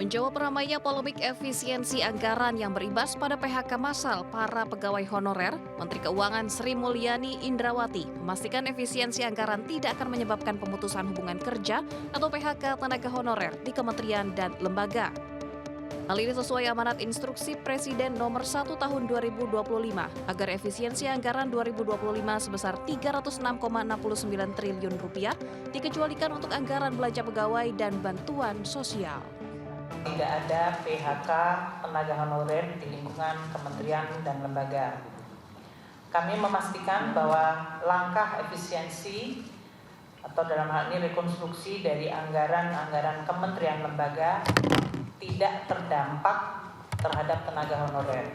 Menjawab ramainya polemik efisiensi anggaran yang berimbas pada PHK massal para pegawai honorer, Menteri Keuangan Sri Mulyani Indrawati memastikan efisiensi anggaran tidak akan menyebabkan pemutusan hubungan kerja atau PHK tenaga honorer di kementerian dan lembaga. Hal ini sesuai amanat instruksi Presiden nomor 1 tahun 2025 agar efisiensi anggaran 2025 sebesar Rp306,69 triliun dikecualikan untuk anggaran belanja pegawai dan bantuan sosial. Tidak ada PHK tenaga honorer di lingkungan kementerian dan lembaga. Kami memastikan bahwa langkah efisiensi atau dalam hal ini rekonstruksi dari anggaran kementerian lembaga tidak terdampak terhadap tenaga honorer.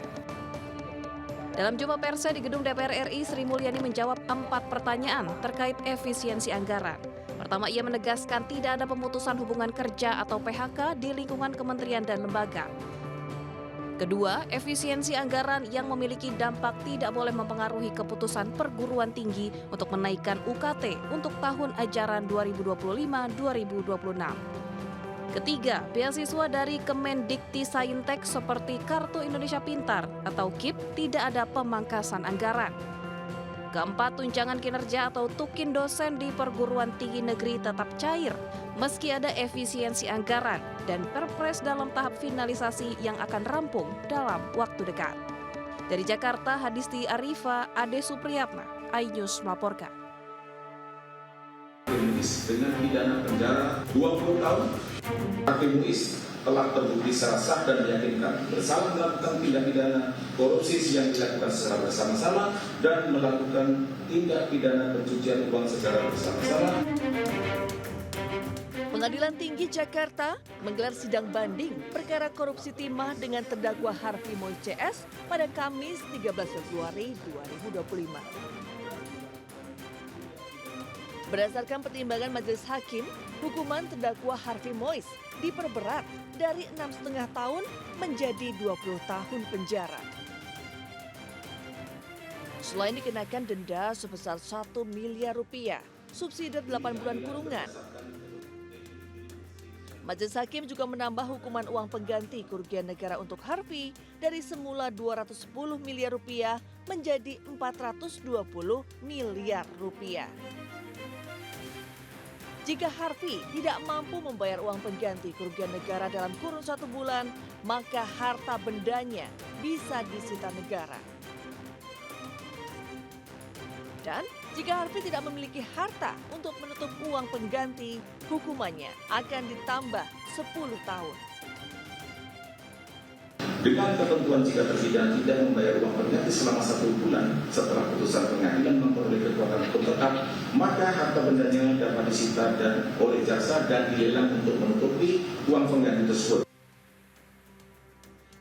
Dalam jumpa persnya di Gedung DPR RI, Sri Mulyani menjawab 4 pertanyaan terkait efisiensi anggaran. Pertama, ia menegaskan tidak ada pemutusan hubungan kerja atau PHK di lingkungan kementerian dan lembaga. Kedua, efisiensi anggaran yang memiliki dampak tidak boleh mempengaruhi keputusan perguruan tinggi untuk menaikkan UKT untuk tahun ajaran 2025-2026. Ketiga, beasiswa dari Kemendikti-Saintek seperti Kartu Indonesia Pintar atau KIP tidak ada pemangkasan anggaran. Keempat, tunjangan kinerja atau tukin dosen di perguruan tinggi negeri tetap cair, meski ada efisiensi anggaran dan perpres dalam tahap finalisasi yang akan rampung dalam waktu dekat. Dari Jakarta, Hadisti Arifa, Ade Supriyatna, iNews melaporkan. Dengan pidana penjara 20 tahun, Hakim Muiz telah terbukti secara sah dan meyakinkan bersalah melakukan tindak pidana korupsi yang dilakukan secara bersama-sama dan melakukan tindak pidana pencucian uang secara bersama-sama. Pengadilan Tinggi Jakarta menggelar sidang banding perkara korupsi timah dengan terdakwa Harvey Mois CS pada Kamis 13 Februari 2025. Berdasarkan pertimbangan majelis hakim, hukuman terdakwa Harvey Mois diperberat dari 6,5 tahun menjadi 20 tahun penjara. Selain dikenakan denda sebesar 1 miliar rupiah, subsidi 8 bulan kurungan. Majelis hakim juga menambah hukuman uang pengganti kerugian negara untuk Harvey dari semula 210 miliar rupiah menjadi 420 miliar rupiah. Jika Harvey tidak mampu membayar uang pengganti kerugian negara dalam kurun 1 bulan, maka harta bendanya bisa disita negara. Dan jika Harvey tidak memiliki harta untuk menutup uang pengganti, hukumannya akan ditambah 10 tahun. Dengan ketentuan jika terpidana tidak membayar uang pengganti selama 1 bulan setelah putusan pengadilan memperoleh kekuatan hukum tetap, maka harta bendanya dapat disita dan oleh jaksa dan dilelang untuk menutupi uang pengganti tersebut.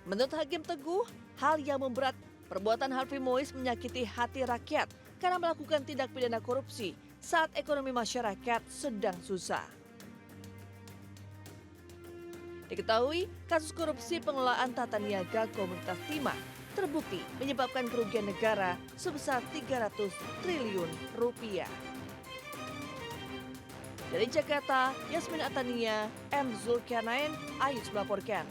Menurut Hakim Teguh, hal yang memberat perbuatan Harvey Mois menyakiti hati rakyat karena melakukan tindak pidana korupsi saat ekonomi masyarakat sedang susah. Diketahui, kasus korupsi pengelolaan tata niaga komunitas timah terbukti menyebabkan kerugian negara sebesar 300 triliun rupiah. Dari Jakarta, Yasmin Atania, M. Zulkarnain, iNews melaporkan.